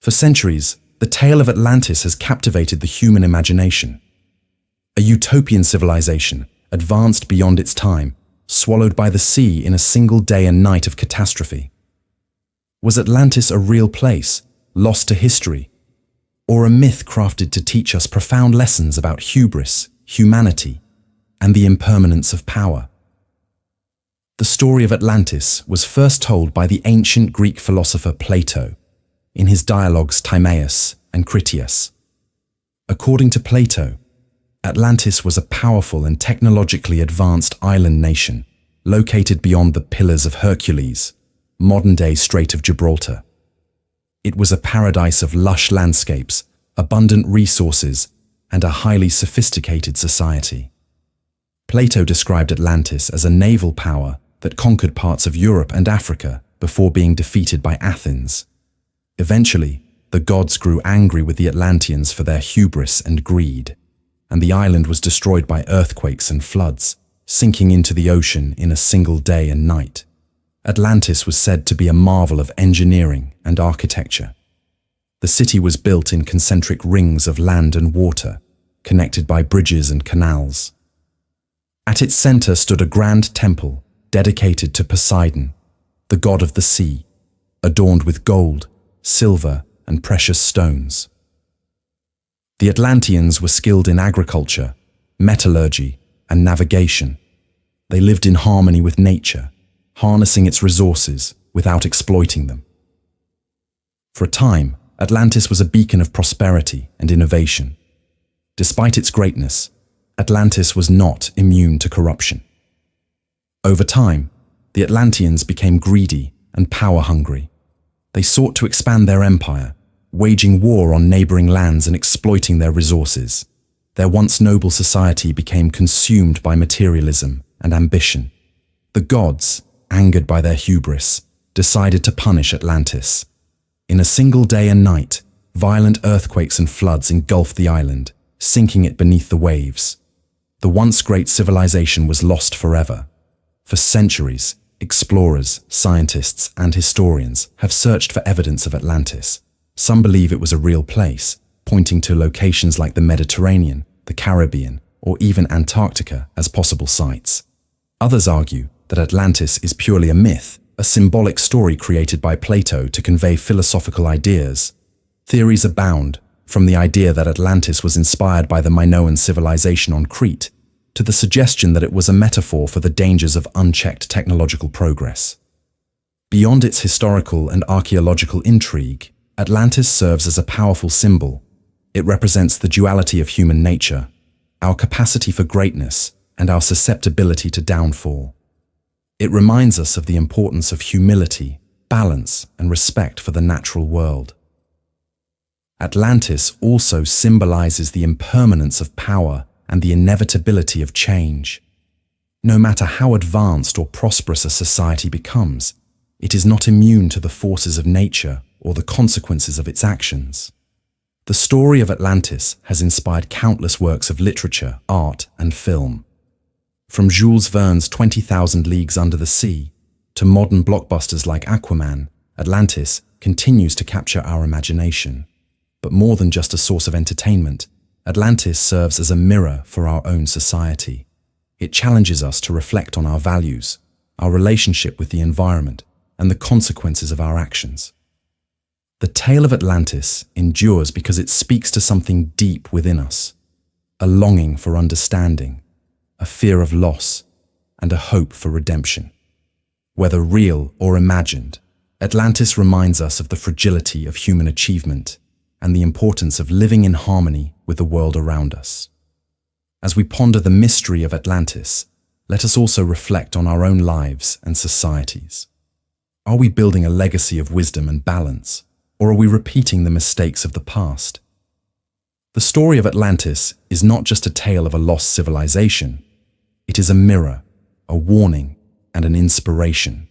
For centuries, the tale of Atlantis has captivated the human imagination. A utopian civilization, advanced beyond its time, swallowed by the sea in a single day and night of catastrophe. Was Atlantis a real place, lost to history, or a myth crafted to teach us profound lessons about hubris, humanity, and the impermanence of power? The story of Atlantis was first told by the ancient Greek philosopher Plato in his dialogues Timaeus and Critias. According to Plato, Atlantis was a powerful and technologically advanced island nation located beyond the Pillars of Hercules, modern-day Strait of Gibraltar. It was a paradise of lush landscapes, abundant resources, and a highly sophisticated society. Plato described Atlantis as a naval power that conquered parts of Europe and Africa before being defeated by Athens. Eventually, the gods grew angry with the Atlanteans for their hubris and greed, and the island was destroyed by earthquakes and floods, sinking into the ocean in a single day and night. Atlantis was said to be a marvel of engineering and architecture. The city was built in concentric rings of land and water, connected by bridges and canals. At its center stood a grand temple dedicated to Poseidon, the god of the sea, adorned with gold, silver, and precious stones. The Atlanteans were skilled in agriculture, metallurgy, and navigation. They lived in harmony with nature, harnessing its resources without exploiting them. For a time, Atlantis was a beacon of prosperity and innovation. Despite its greatness, Atlantis was not immune to corruption. Over time, the Atlanteans became greedy and power-hungry. They sought to expand their empire, waging war on neighboring lands and exploiting their resources. Their once noble society became consumed by materialism and ambition. The gods, angered by their hubris, decided to punish Atlantis. In a single day and night, violent earthquakes and floods engulfed the island, sinking it beneath the waves. The once great civilization was lost forever. For centuries, explorers, scientists, and historians have searched for evidence of Atlantis. Some believe it was a real place, pointing to locations like the Mediterranean, the Caribbean, or even Antarctica as possible sites. Others argue that Atlantis is purely a myth, a symbolic story created by Plato to convey philosophical ideas. Theories abound, from the idea that Atlantis was inspired by the Minoan civilization on Crete, to the suggestion that it was a metaphor for the dangers of unchecked technological progress. Beyond its historical and archaeological intrigue, Atlantis serves as a powerful symbol. It represents the duality of human nature, our capacity for greatness, and our susceptibility to downfall. It reminds us of the importance of humility, balance, and respect for the natural world. Atlantis also symbolizes the impermanence of power and the inevitability of change. No matter how advanced or prosperous a society becomes, it is not immune to the forces of nature or the consequences of its actions. The story of Atlantis has inspired countless works of literature, art, and film. From Jules Verne's 20,000 Leagues Under the Sea to modern blockbusters like Aquaman, Atlantis continues to capture our imagination. But more than just a source of entertainment, Atlantis serves as a mirror for our own society. It challenges us to reflect on our values, our relationship with the environment, and the consequences of our actions. The tale of Atlantis endures because it speaks to something deep within us, a longing for understanding, a fear of loss, and a hope for redemption. Whether real or imagined, Atlantis reminds us of the fragility of human achievement and the importance of living in harmony with the world around us. As we ponder the mystery of Atlantis, let us also reflect on our own lives and societies. Are we building a legacy of wisdom and balance, or are we repeating the mistakes of the past? The story of Atlantis is not just a tale of a lost civilization. It is a mirror, a warning, and an inspiration.